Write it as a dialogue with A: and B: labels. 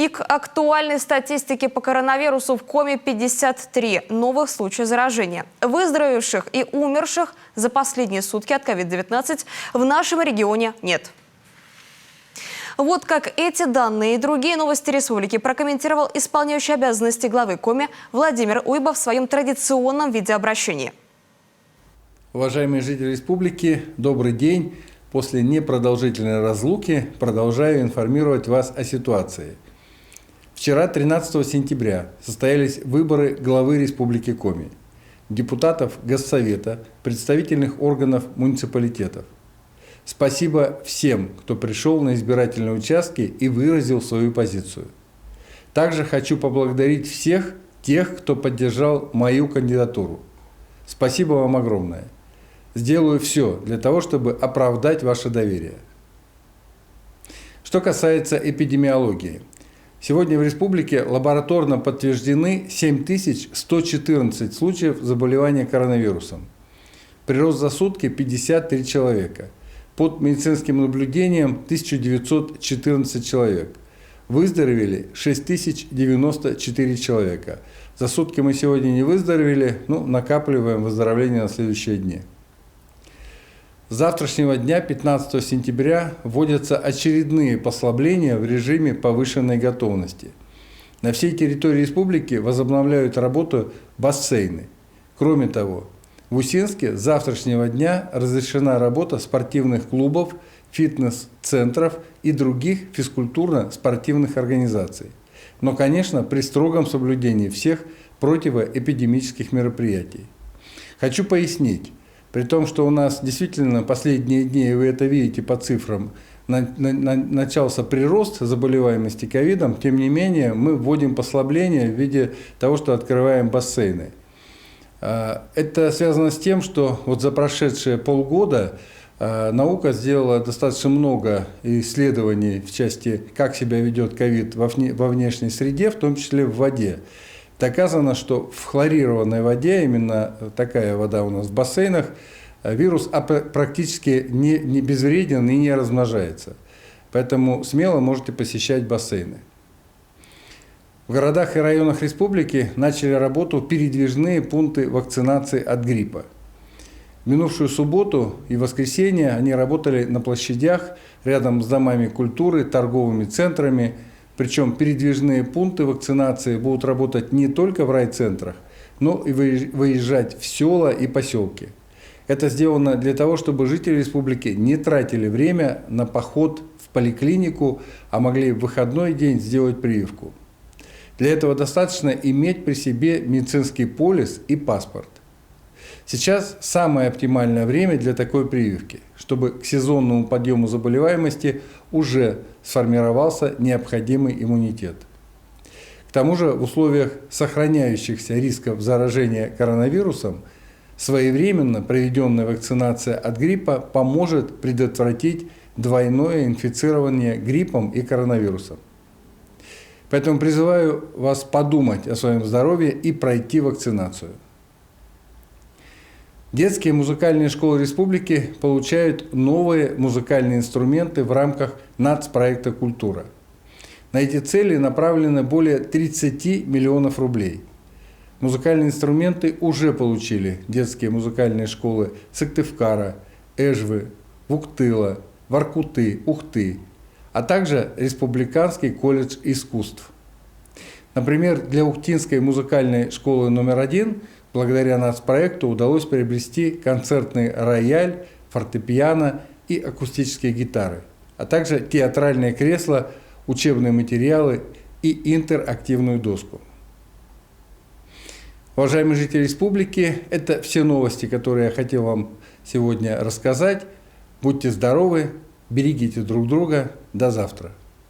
A: И к актуальной статистике по коронавирусу в Коми 53 новых случая заражения. Выздоровевших и умерших за последние сутки от COVID-19 в нашем регионе нет. Вот как эти данные и другие новости республики прокомментировал исполняющий обязанности главы Коми Владимир Уйбов в своем традиционном видеообращении.
B: Уважаемые жители республики, добрый день. После непродолжительной разлуки продолжаю информировать вас о ситуации. Вчера, 13 сентября, состоялись выборы главы Республики Коми, депутатов Госсовета, представительных органов муниципалитетов. Спасибо всем, кто пришел на избирательные участки и выразил свою позицию. Также хочу поблагодарить всех тех, кто поддержал мою кандидатуру. Спасибо вам огромное. Сделаю все для того, чтобы оправдать ваше доверие. Что касается эпидемиологии. Сегодня в республике лабораторно подтверждены 7114 случаев заболевания коронавирусом. Прирост за сутки 53 человека. Под медицинским наблюдением 1914 человек. Выздоровели 6094 человека. За сутки мы сегодня не выздоровели, накапливаем выздоровление на следующие дни. С завтрашнего дня, 15 сентября, вводятся очередные послабления в режиме повышенной готовности. На всей территории республики возобновляют работу бассейны. Кроме того, в Усинске с завтрашнего дня разрешена работа спортивных клубов, фитнес-центров и других физкультурно-спортивных организаций. Но, конечно, при строгом соблюдении всех противоэпидемических мероприятий. Хочу пояснить. При том, что у нас действительно последние дни, и вы это видите по цифрам, начался прирост заболеваемости ковидом, тем не менее мы вводим послабление в виде того, что открываем бассейны. Это связано с тем, что вот за прошедшие полгода наука сделала достаточно много исследований в части, как себя ведет ковид во внешней среде, в том числе в воде. Доказано, что в хлорированной воде, именно такая вода у нас в бассейнах, вирус практически не безвреден и не размножается. Поэтому смело можете посещать бассейны. В городах и районах республики начали работу передвижные пункты вакцинации от гриппа. В минувшую субботу и воскресенье они работали на площадях рядом с домами культуры, торговыми центрами. Причем передвижные пункты вакцинации будут работать не только в райцентрах, но и выезжать в села и поселки. Это сделано для того, чтобы жители республики не тратили время на поход в поликлинику, а могли в выходной день сделать прививку. Для этого достаточно иметь при себе медицинский полис и паспорт. Сейчас самое оптимальное время для такой прививки, чтобы к сезонному подъему заболеваемости уже сформировался необходимый иммунитет. К тому же в условиях сохраняющихся рисков заражения коронавирусом своевременно проведенная вакцинация от гриппа поможет предотвратить двойное инфицирование гриппом и коронавирусом. Поэтому призываю вас подумать о своем здоровье и пройти вакцинацию. Детские музыкальные школы республики получают новые музыкальные инструменты в рамках нацпроекта «Культура». На эти цели направлено более 30 миллионов рублей. Музыкальные инструменты уже получили детские музыкальные школы Сыктывкара, Эжвы, Вуктыла, Воркуты, Ухты, а также Республиканский колледж искусств. Например, для Ухтинской музыкальной школы номер 1 благодаря нацпроекту удалось приобрести концертный рояль, фортепиано и акустические гитары, а также театральные кресла, учебные материалы и интерактивную доску. Уважаемые жители республики, это все новости, которые я хотел вам сегодня рассказать. Будьте здоровы, берегите друг друга. До завтра.